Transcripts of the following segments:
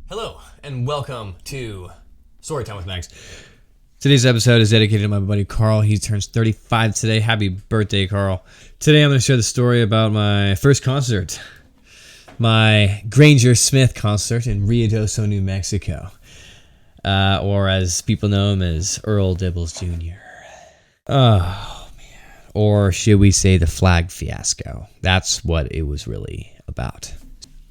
Hello, and welcome to Storytime with Max. Today's episode is dedicated to my buddy Carl. He turns 35 today. Happy birthday, Carl. Today I'm going to share the story about my first concert. My Granger Smith concert in Ruidoso, New Mexico. Or as people know him as Earl Dibbles Jr. Oh, man. Or should we say the flag fiasco. That's what it was really about.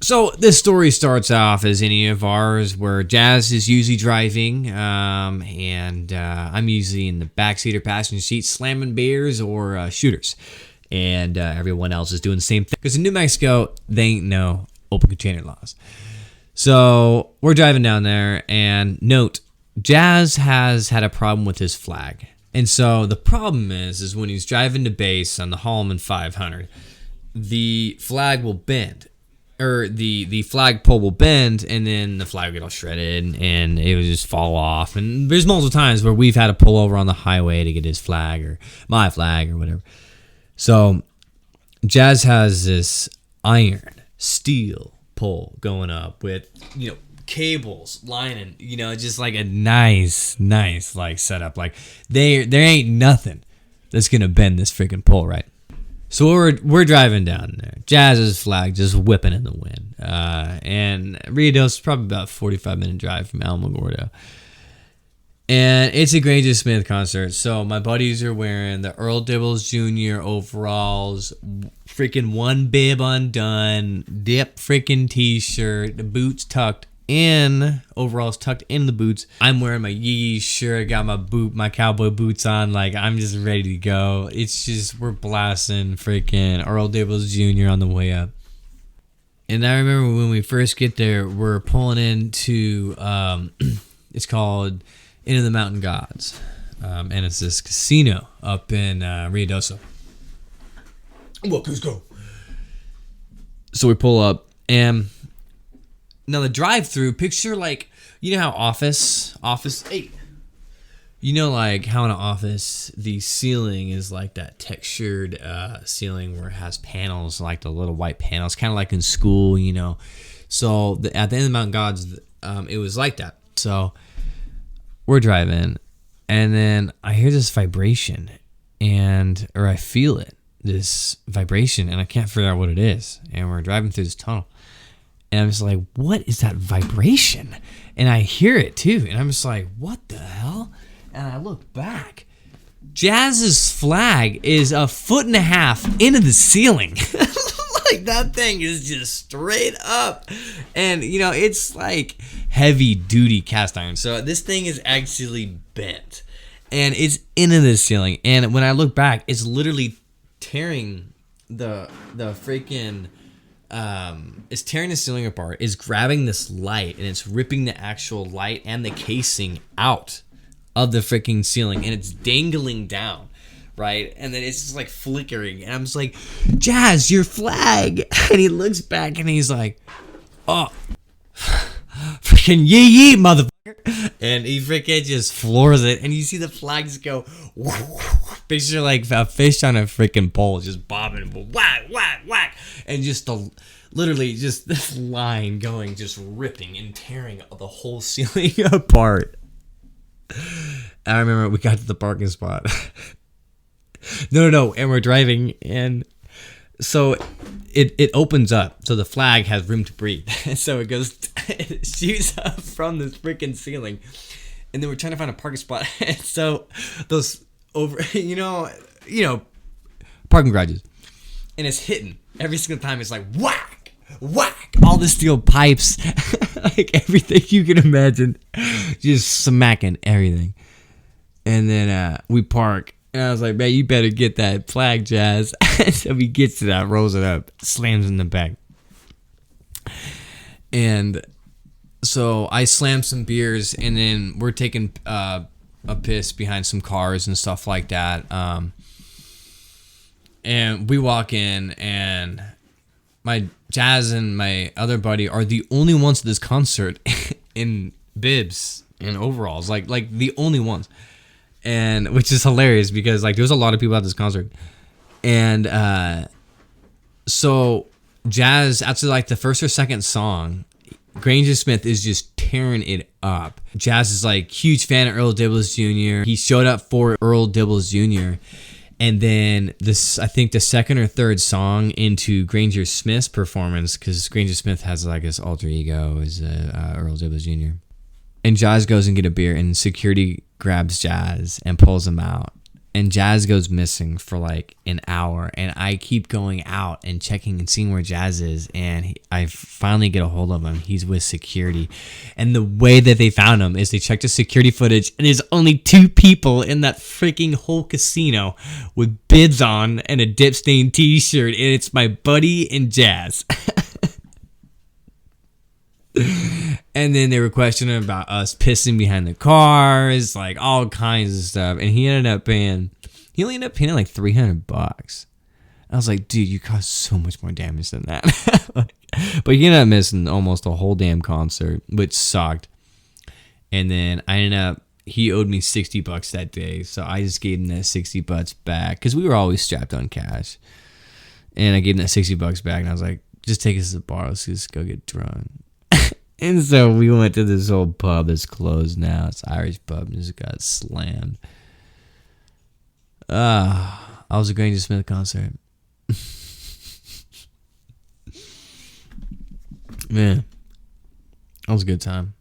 So this story starts off as any of ours where Jazz is usually driving and I'm usually in the backseat or passenger seat slamming beers or shooters. And everyone else is doing the same thing. Because in New Mexico, they ain't no open container laws. So we're driving down there and note, Jazz has had a problem with his flag. And so the problem is when he's driving to base on the Holloman 500, the flag will bend. Or the flagpole will bend, and then the flag will get all shredded, and it will just fall off. And there's multiple times where we've had to pull over on the highway to get his flag or my flag or whatever. So Jazz has this iron steel pole going up with cables lining, just like a nice like setup. Like there ain't nothing that's gonna bend this freaking pole, right? So we're driving down there. Jazz's flag just whipping in the wind. And Ruidoso is probably about a 45-minute drive from Alamogordo. And it's a Granger Smith concert. So my buddies are wearing the Earl Dibbles Jr. overalls, freaking one bib undone, dip freaking t-shirt, the boots tucked in, overalls tucked in the boots. I'm wearing my Yee shirt, got my cowboy boots on, like I'm just ready to go. It's just, we're blasting freaking Earl Dibbles Jr. on the way up. And I remember when we first get there, we're pulling into, it's called Into the Mountain Gods. And it's this casino up in Ruidoso. Well, let's go. So we pull up and now the drive-through, picture like, how Office, hey, like how in an office, the ceiling is like that textured ceiling where it has panels, like the little white panels, kind of like in school, So at the end of the Mountain Gods, it was like that. So we're driving, and then I hear this vibration, or I feel it, this vibration, and I can't figure out what it is. And we're driving through this tunnel. And I'm just like, what is that vibration? And I hear it too. And I'm just like, what the hell? And I look back. Jazz's flag is 1.5 feet into the ceiling. Like that thing is just straight up. And, it's like heavy duty cast iron. So this thing is actually bent. And it's into the ceiling. And when I look back, it's literally tearing the freaking... is tearing the ceiling apart, is grabbing this light, and it's ripping the actual light and the casing out of the freaking ceiling, and it's dangling down, right? And then it's just like flickering, and I'm just like, Jazz, your flag! And he looks back and he's like, oh, freaking yee motherfucker! And he freaking just floors it, and you see the flags go, picture like a fish on a freaking pole, just bobbing, whack, whack, whack, and just literally just this line going, just ripping and tearing the whole ceiling apart. I remember we got to the parking spot. No, and we're driving, and so it opens up, so the flag has room to breathe. So it shoots up from this freaking ceiling, and then we're trying to find a parking spot. And so those parking garages, and it's hitting every single time. It's like whack, whack, all the steel pipes, like everything you can imagine, just smacking everything. And then we park, and I was like, man, you better get that flag, Jazz. So he gets to that, rolls it up, slams in the back. And so I slammed some beers, and then we're taking a piss behind some cars and stuff like that. And we walk in, and my Jazz and my other buddy are the only ones at this concert in bibs and overalls, like the only ones. And which is hilarious because like there's a lot of people at this concert. And so Jazz, after like the first or second song, Granger Smith is just tearing it up. Jazz is like huge fan of Earl Dibbles Jr. He showed up for Earl Dibbles Jr. And then I think the second or third song into Granger Smith's performance, because Granger Smith has like his alter ego as Earl Dibbles Jr. And Jazz goes and get a beer, and security grabs Jazz and pulls him out. And Jazz goes missing for like an hour, and I keep going out and checking and seeing where Jazz is, and I finally get a hold of him. He's with security, and the way that they found him is they checked the security footage, and there's only 2 people in that freaking whole casino with bids on and a dip stained t-shirt, and it's my buddy and Jazz. And then they were questioning about us pissing behind the cars, like all kinds of stuff. And he only ended up paying like $300. I was like, dude, you caused so much more damage than that. But he ended up missing almost a whole damn concert, which sucked. And then he owed me $60 that day. So I just gave him that $60 back, because we were always strapped on cash. And I gave him that $60 back, and I was like, just take us to the bar. Let's just go get drunk. And so we went to this old pub that's closed now. It's an Irish pub, and just got slammed. I was a Granger Smith concert. Man, that was a good time.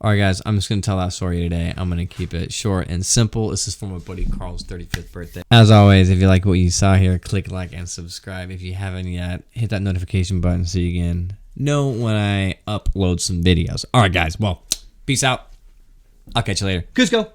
All right, guys, I'm just going to tell that story today. I'm going to keep it short and simple. This is for my buddy Carl's 35th birthday. As always, if you like what you saw here, click like and subscribe. If you haven't yet, hit that notification button so you can know when I upload some videos. All right, guys. Well, peace out. I'll catch you later. Cusco.